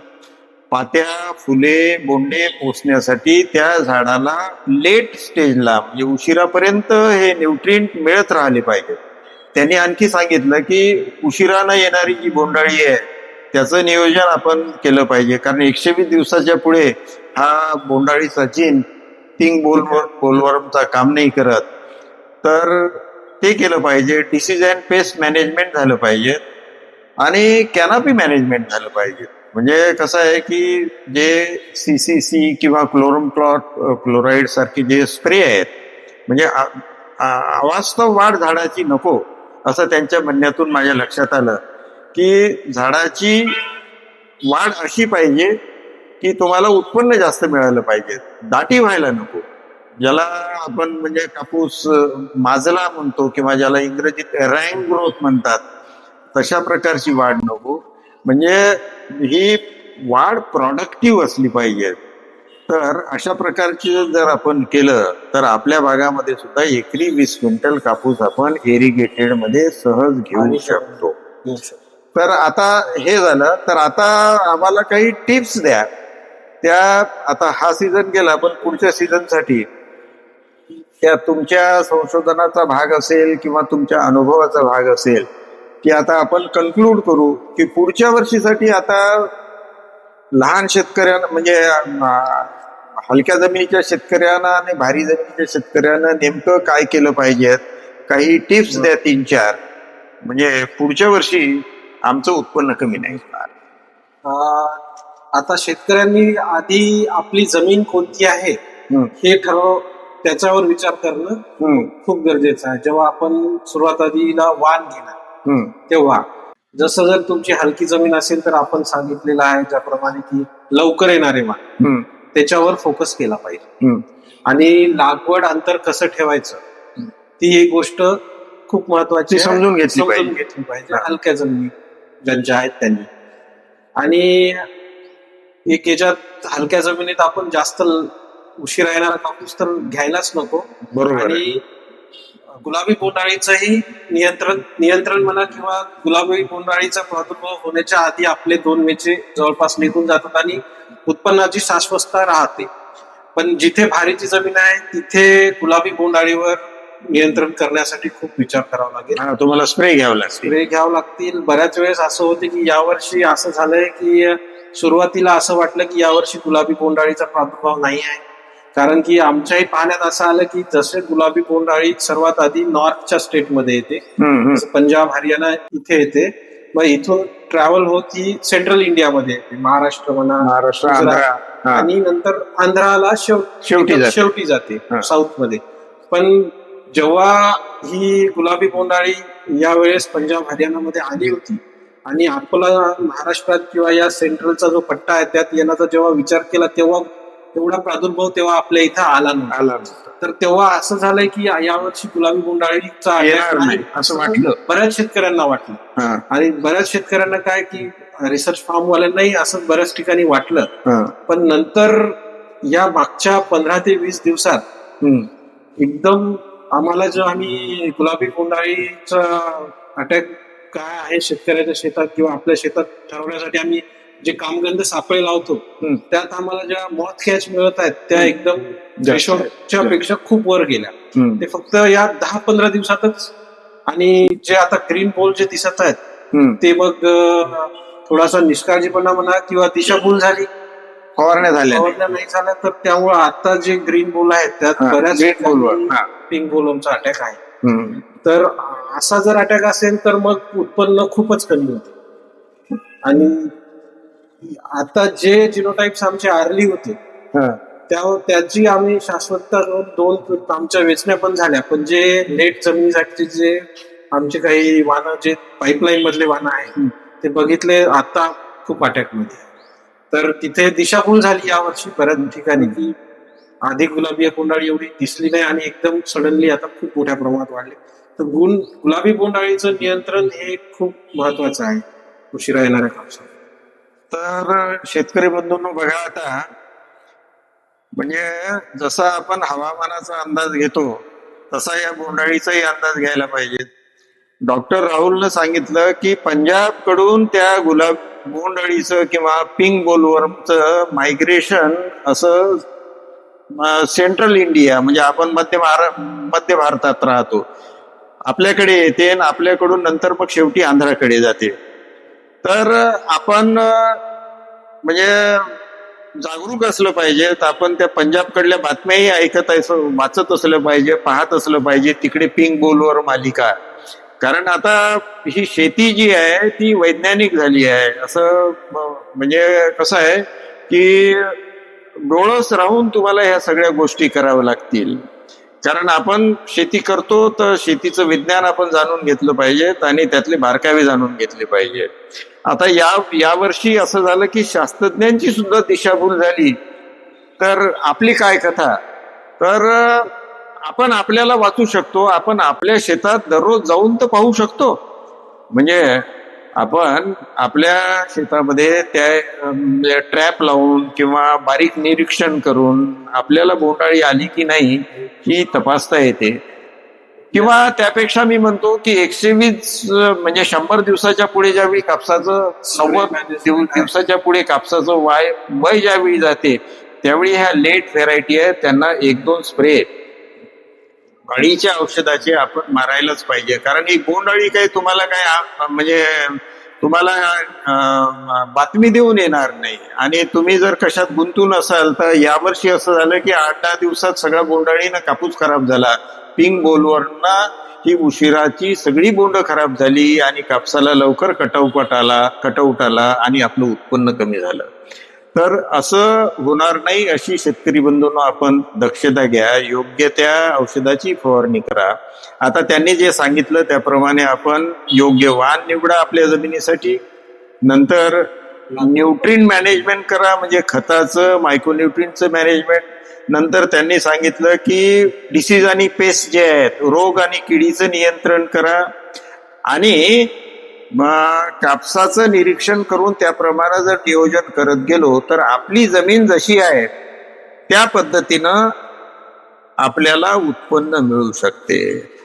पात्या, फुले, बोंडे पोचण्यासाठी त्या झाडाला लेट स्टेजला म्हणजे उशिरापर्यंत हे न्यूट्रिएंट मिळत राहिले पाहिजे. त्यांनी आणखी सांगितलं की उशिरानं येणारी जी बोंडाळी आहे त्याचं नियोजन आपण केलं पाहिजे, कारण 120 दिवसाच्या पुढे हा बोंडाळीचा जीन पिंक बोलवर्मचा काम नाही करत, तर ते केलं पाहिजे. डिसीज अँड पेस्ट मॅनेजमेंट झालं पाहिजे आणि कॅनॉपी मॅनेजमेंट झालं पाहिजे. म्हणजे कसं आहे की जे CCC किंवा क्लोराईड सारखे जे स्प्रे आहेत, म्हणजे अवास्तव वाढ झाडाची नको असं त्यांच्या म्हणण्यातून माझ्या लक्षात आलं की झाडाची वाढ अशी पाहिजे की तुम्हाला उत्पन्न जास्त मिळालं पाहिजे, दाटी व्हायला नको. ज्याला आपण म्हणजे कापूस माजला म्हणतो किंवा ज्याला इंग्रजीत रँक ग्रोथ म्हणतात, तशा प्रकारची वाढ नको. म्हणजे ही वाढ प्रॉडक्टिव्ह असली पाहिजे. तर अशा प्रकारची जर आपण केलं तर आपल्या भागामध्ये सुद्धा एकरी 20 क्विंटल कापूस आपण इरिगेटेड मध्ये सहज घेऊ शकतो. तर आता हे झालं, तर आता आम्हाला काही टिप्स द्या. त्या आता हा सीझन गेला, पण पुढच्या सीझनसाठी त्या तुमच्या संशोधनाचा भाग असेल किंवा तुमच्या अनुभवाचा भाग असेल की आता आपण कन्क्लूड करू की पुढच्या वर्षीसाठी आता लहान शेतकऱ्यांना म्हणजे हलक्या जमिनीच्या शेतकऱ्यांना आणि भारी जमिनीच्या शेतकऱ्यांना नेमकं काय केलं पाहिजे, काही टिप्स द्या 3-4, म्हणजे पुढच्या वर्षी आमचं उत्पन्न कमी नाही होणार. आता शेतकऱ्यांनी आधी आपली जमीन कोणती आहे हे त्याच्यावर विचार करणं खूप गरजेचं आहे. जेव्हा आपण सुरुवात आधीला वाण घेणार तेव्हा जसं जर तुमची हलकी जमीन असेल तर आपण सांगितलेलं आहे ज्याप्रमाणे की लवकर येणारे वाण त्याच्यावर फोकस केला पाहिजे. आणि लागवड अंतर कसं ठेवायचं ती एक गोष्ट खूप महत्वाची समजून घेतली पाहिजे हलक्या जमिनी ज्यांच्या आहेत त्यांनी. आणि एक याच्यात हलक्या जमिनीत आपण जास्त उशिरा येणारा कापूस तर घ्यायलाच नको. बरोबर. आणि गुलाबी बोंडअळीचंही नियंत्रण म्हणा किंवा गुलाबी बोंडअळीचा प्रादुर्भाव होण्याच्या आधी आपले 2 मेचे जवळपास निघून जातात आणि उत्पन्नाची शाश्वतता राहते. पण जिथे भारीची जमीन आहे तिथे गुलाबी बोंडअळीवर नियंत्रण करण्यासाठी खूप विचार करावा लागेल. तुम्हाला स्प्रे घ्यावं लागतील. बऱ्याच वेळेस असं होते की यावर्षी असं झालंय की सुरुवातीला असं वाटलं की यावर्षी गुलाबी बोंडअळीचा प्रादुर्भाव नाही आहे, कारण की आमच्याही पाहण्यात असं आलं की जसे गुलाबी बोंडअळी सर्वात आधी नॉर्थच्या स्टेटमध्ये येते, जसं पंजाब हरियाणा इथे येते, मग इथून ट्रॅव्हल होत ही सेंट्रल इंडियामध्ये येते, महाराष्ट्र म्हणा, महाराष्ट्र, गुजरात, आंध्र, हा. आणि नंतर आंध्राला शेवटी जाते हा. साऊथ मध्ये. पण जेव्हा ही गुलाबी बोंडअळी यावेळेस पंजाब हरियाणामध्ये आली होती आणि आपला महाराष्ट्रात किंवा या सेंट्रलचा जो पट्टा आहे त्यात येण्याचा जेव्हा विचार केला, तेव्हा एवढा प्रादुर्भाव तेव्हा आपल्या इथं आला नव्हता. तर तेव्हा असं झालंय की यावर्षी गुलाबी बोंडअळीचा येणार नाही असं वाटलं, बऱ्याच शेतकऱ्यांना वाटलं. हा. आणि बऱ्याच शेतकऱ्यांना काय की रिसर्च फार्मवाल्यांनाही असं बऱ्याच ठिकाणी वाटलं. हा. पण नंतर या मागच्या 15 ते 20 दिवसात एकदम आम्हाला जो आम्ही गुलाबी बोंडअळीचा अटॅक काय आहे शेतकऱ्याच्या शेतात किंवा आपल्या शेतात ठरवण्यासाठी आम्ही जे कामगंध सापळे लावतो, त्यात आम्हाला ज्या मॉथ कॅच मिळत आहेत त्या एकदम थ्रेशोल्डच्या पेक्षा खूप वर गेल्या. ते फक्त या 10-15 दिवसातच. आणि जे आता ग्रीन बॉल जे दिसत आहेत ते मग थोडासा निष्काळजीपणा म्हणा किंवा दिशाभूल झाली, फवारण्या नाही झाल्या, तर त्यामुळे आता जे ग्रीन बॉल आहेत त्यात बऱ्याच पिंक बॉलचा अटॅक आहे. तर असा जर अटॅक असेल तर मग उत्पन्न खूपच कमी होते. आणि आता जे जिनोटाइप्स आमचे आरली होते त्याची आम्ही शाश्वतता दोन आमच्या वेचण्या पण झाल्या, पण जे नेट जमिनीसाठी जे आमचे काही वाहनं जे पाईपलाईन मधले वाहनं आहेत ते बघितले आता खूप अटॅक मध्ये. तर तिथे दिशाभूल झाली यावर्षी बऱ्याच ठिकाणी की आधी गुलाबी बोंडअळी एवढी दिसली नाही आणि एकदम सडनली आता खूप मोठ्या प्रमाणात वाढले. तर गुलाबी बोंडअळीचं नियंत्रण हे खूप महत्वाचं आहे उशिरा येणाऱ्या कापसात. तर शेतकरी बंधूंनो बघा, आता म्हणजे जसा आपण हवामानाचा अंदाज घेतो तसा या बोंडअळीचाही अंदाज घ्यायला पाहिजे. डॉक्टर राहुलनं सांगितलं की पंजाब कडून त्या बोंडअळीचं किंवा पिंक बोलवर्मचं मायग्रेशन असं सेंट्रल इंडिया म्हणजे आपण मध्य भारतात राहतो, आपल्याकडे येते आणि आपल्याकडून नंतर मग शेवटी आंध्राकडे जाते. तर आपण म्हणजे जागरूक असलं पाहिजे. तर आपण त्या पंजाबकडल्या बातम्याही वाचत असलं पाहिजे, पाहत असलं पाहिजे तिकडे पिंक बोलवर मालिका. कारण आता ही शेती जी आहे ती वैज्ञानिक झाली आहे. असं म्हणजे कसं आहे की डोळस राहून तुम्हाला ह्या सगळ्या गोष्टी कराव्या लागतील. कारण आपण शेती करतो तर शेतीचं विज्ञान आपण जाणून घेतलं पाहिजेत आणि त्यातले बारकावे जाणून घेतले पाहिजे. आता यावर्षी असं झालं की शास्त्रज्ञांची सुद्धा दिशाभूल झाली. तर आपली काय कथा, तर आपण आपल्याला वाचू शकतो. आपण आपल्या शेतात दररोज जाऊन तर पाहू शकतो. म्हणजे आपण आपल्या शेतामध्ये त्या ट्रॅप लावून किंवा बारीक निरीक्षण करून आपल्याला बोंडअळी आली की नाही ही तपासता येते. किंवा त्यापेक्षा मी म्हणतो की 120 म्हणजे 100 दिवसाच्या पुढे ज्यावेळी कापसाचं 90 दिवसाच्या पुढे कापसाचं वय ज्यावेळी जाते त्यावेळी ह्या लेट व्हेरायटी आहे त्यांना 1-2 स्प्रे अळीच्या औषधाचे आपण मारायलाच पाहिजे. कारण ही बोंडअळी काही तुम्हाला काय म्हणजे तुम्हाला बातमी देऊन येणार नाही. आणि तुम्ही जर कशात गुंतून असाल तर यावर्षी असं झालं की 8-10 दिवसात सगळा बोंडअळीनं कापूस खराब झाला. पिंक बोलवरना ही उशिराची सगळी बोंड खराब झाली आणि कापसाला लवकर कटआउट आला आणि आपलं उत्पन्न कमी झालं. तर असं होणार नाही अशी शेतकरी बंधूंनो आपण दक्षता घ्या, योग्य त्या औषधाची फवारणी करा. आता त्यांनी जे सांगितलं त्याप्रमाणे आपण योग्य वाण निवडा आपल्या जमिनीसाठी. नंतर न्यूट्रिन मॅनेजमेंट करा, म्हणजे खताचं मायक्रोन्यूट्रिनचं मॅनेजमेंट. नंतर त्यांनी सांगितलं की डिसीज आणि पेस्ट जे आहेत, रोग आणि किडीचं नियंत्रण करा. आणि कापसाचं निरीक्षण करून त्याप्रमाणे जर नियोजन करत गेलो तर आपली जमीन जशी आहे त्या पद्धतीनं आपल्याला उत्पन्न मिळू शकते.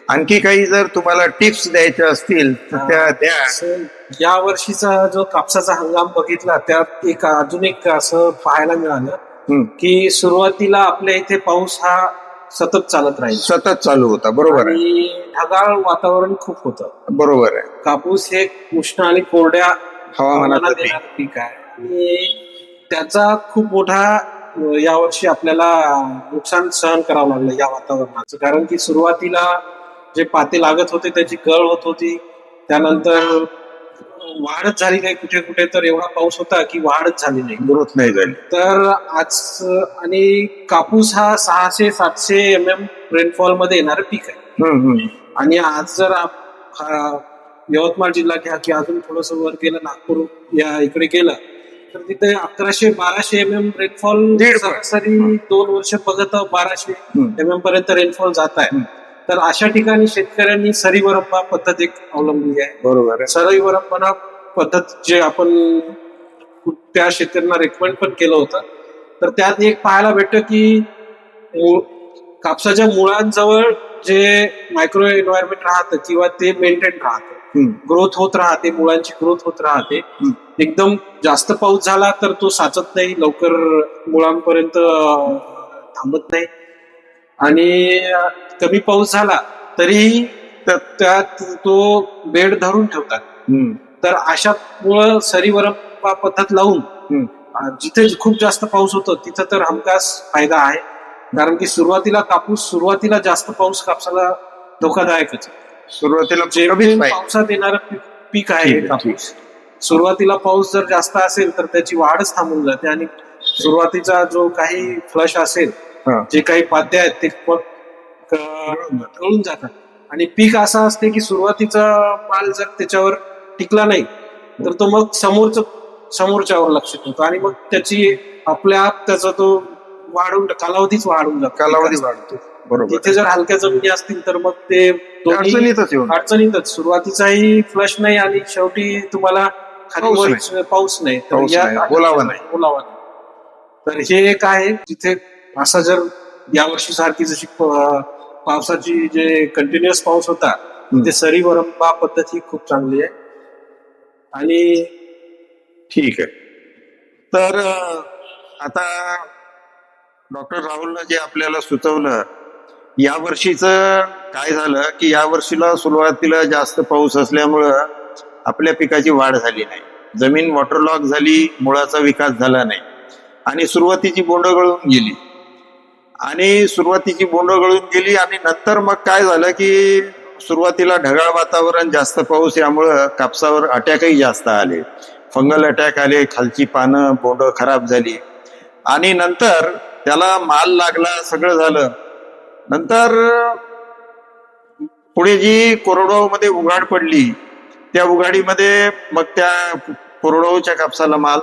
आणखी काही जर तुम्हाला टिप्स द्यायच्या असतील तर त्या द्या. या वर्षीचा जो कापसाचा हंगाम बघितला त्यात अजून एक असं पाहायला मिळालं की सुरुवातीला आपल्या इथे पाऊस हा सतत चालू होता. बरोबर आहे. आणि ढगाळ वातावरण खूप होतं. बरोबर आहे. कापूस हे उष्ण आणि कोरड्या हवामानात पीक आहे आणि त्याचा खूप मोठा यावर्षी आपल्याला नुकसान सहन करावं लागलं या वातावरणाचं, कारण की सुरुवातीला जे पाते लागत होते त्याची गळ होत होती, त्यानंतर वाढच झाली नाही, कुठे कुठे तर एवढा पाऊस होता की वाढच झाली नाही. ग्रोथ नाही झाली. तर आज आणि कापूस हा 600-700 mm रेनफॉल मध्ये येणारं पीक आहे. आणि आज जर यवतमाळ जिल्हा घ्या की अजून थोडस वर गेलं, नागपूर या इकडे गेलं, तर तिथे 1100-1200 mm रेनफॉल सरासरी 2 वर्ष बघत 1200 mm पर्यंत रेनफॉल जात आहे. तर अशा ठिकाणी शेतकऱ्यांनी सरी वरंबा पद्धत एक अवलंबली आहे. बरोबर. सरी वरंबा पद्धत जे आपण त्या शेतकऱ्यांना रेकमेंड पण केलं होतं, तर त्यात एक पाहायला भेटतं की कापसाच्या मुळांजवळ जे मायक्रो एन्व्हायरमेंट राहतं किंवा ते मेंटेन राहतं, ग्रोथ होत राहते, मुळांची ग्रोथ होत राहते. एकदम जास्त पाऊस झाला तर तो साचत नाही, लवकर मुळांपर्यंत थांबत नाही, आणि कमी पाऊस झाला तरीही त्यात तो बेड धरून ठेवतात. तर अशा मुळे सरी वरंबा पद्धत लावून जिथे खूप जास्त पाऊस होतो तिथं तर हमखास फायदा आहे, कारण की सुरुवातीला जास्त पाऊस कापसाला धोकादायकच. सुरुवातीला पावसात येणारं पीक आहे कापूस. सुरुवातीला पाऊस जर जास्त असेल तर त्याची वाढच थांबून जाते, आणि सुरुवातीचा जो काही फ्लश असेल, जे काही पाते आहेत ते गळून जातात. आणि पीक असं असते की सुरुवातीचा माल जर त्याच्यावर टिकला नाही तर तो मग समोरच्यावर लक्ष ठेवतो, आणि मग त्याची आपल्या आप त्याचा तो कालावधीच वाढून जातो, कालावधी वाढतो. बरोबर. तिथे जर हलक्या जमिनी असतील तर मग ते अडचणीतच, सुरुवातीचाही फ्लश नाही आणि शेवटी तुम्हाला खाली पाऊस नाही, तर बोलावा नाही. तर हे एक आहे जिथे असा जर यावर्षी सारखी जशी पावसाची जे कंटिन्युअस पाऊस होता, ते सरी वरंबा पद्धत ही खूप चांगली आहे. आणि ठीक आहे. तर आता डॉक्टर राहुलनं जे आपल्याला सुचवलं, या वर्षीचं काय झालं की या वर्षीला सुरुवातीला जास्त पाऊस असल्यामुळं आपल्या पिकाची वाढ झाली नाही, जमीन वॉटरलॉक झाली, मुळाचा विकास झाला नाही, आणि सुरुवातीची बोंड गळून गेली. आणि नंतर मग काय झालं की सुरुवातीला ढगाळ वातावरण, जास्त पाऊस, यामुळं कापसावर अटॅकही जास्त आले, फंगल अटॅक आले, खालची पानं बोंड खराब झाली, आणि नंतर त्याला माल लागला, सगळं झालं. नंतर पुढे जी कोरडवाहू मध्ये उघाड पडली, त्या उघाडीमध्ये मग त्या कोरडवाहूच्या कापसाला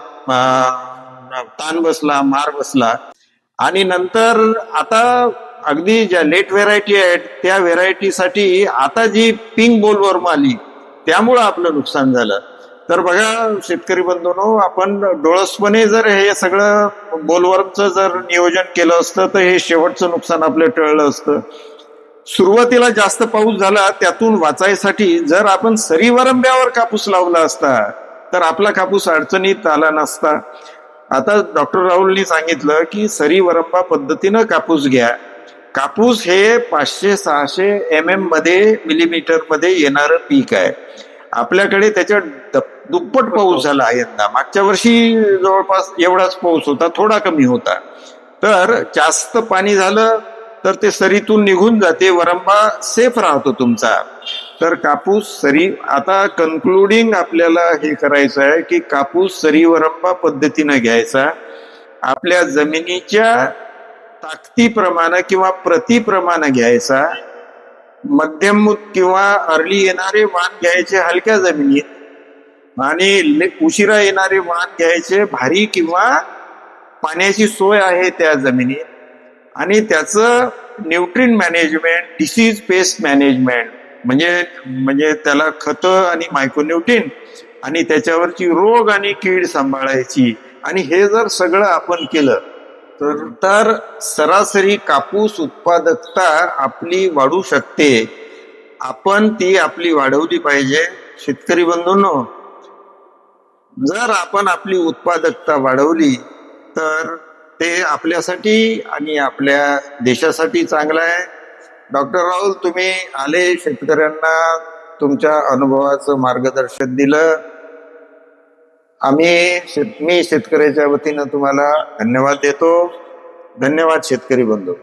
ताण बसला, मार बसला, आणि नंतर आता अगदी ज्या लेट व्हेरायटी आहेत त्या व्हेरायटीसाठी आता जी पिंक बोलवर्म आली, त्यामुळं आपलं नुकसान झालं. तर बघा शेतकरी बंधूंनो, आपण डोळसपणे जर हे सगळं बोलवर्मचं जर नियोजन केलं असतं तर हे शेवटचं नुकसान आपलं टळलं असतं. सुरुवातीला जास्त पाऊस झाला, त्यातून वाचायसाठी जर आपण सरी वरंब्यावर कापूस लावला असता तर आपला कापूस अडचणीत आला नसता. आता डॉक्टर राहुलनी सांगितलं की सरी वरंबा पद्धतीनं कापूस घ्या. कापूस हे 500-600 mm मिलीमीटर मध्ये येणारं पीक आहे. आपल्याकडे त्याच्या दुप्पट पाऊस झाला यंदा. मागच्या वर्षी जवळपास एवढाच पाऊस होता, थोडा कमी होता. तर जास्त पाणी झालं तर ते सरीतून निघून जाते, वरंबा सेफ राहतो तुमचा. तर कापूस सरी, आता कन्क्लुडिंग आपल्याला हे करायचं आहे की कापूस सरी वरंबा पद्धतीनं घ्यायचा. आपल्या जमिनीच्या ताकदीप्रमाणे किंवा प्रतिप्रमाणे घ्यायचा. मध्यम किंवा अर्ली येणारे वाण घ्यायचे हलक्या जमिनीत, आणि उशिरा येणारे वाण घ्यायचे भारी किंवा पाण्याची सोय आहे त्या जमिनीत, आणि त्याचं nutrient management, disease pest management, म्हणजे त्याला खतं आणि मायक्रोन्यूट्रिन, आणि त्याच्यावरची रोग आणि कीड सांभाळायची. आणि हे जर सगळं आपण केलं तर सरासरी कापूस उत्पादकता आपली वाढू शकते. आपण ती आपली वाढवली पाहिजे. शेतकरी बंधूंनो, जर आपण आपली उत्पादकता वाढवली तर ते आपल्यासाठी आणि आपल्या देशासाठी चांगलं आहे. डॉक्टर राहुल, तुम्ही आले, शेतकऱ्यांना तुमच्या अनुभवाचं मार्गदर्शन दिलं. मी शेतकऱ्याच्या वतीनं तुम्हाला धन्यवाद देतो. धन्यवाद शेतकरी बंधू.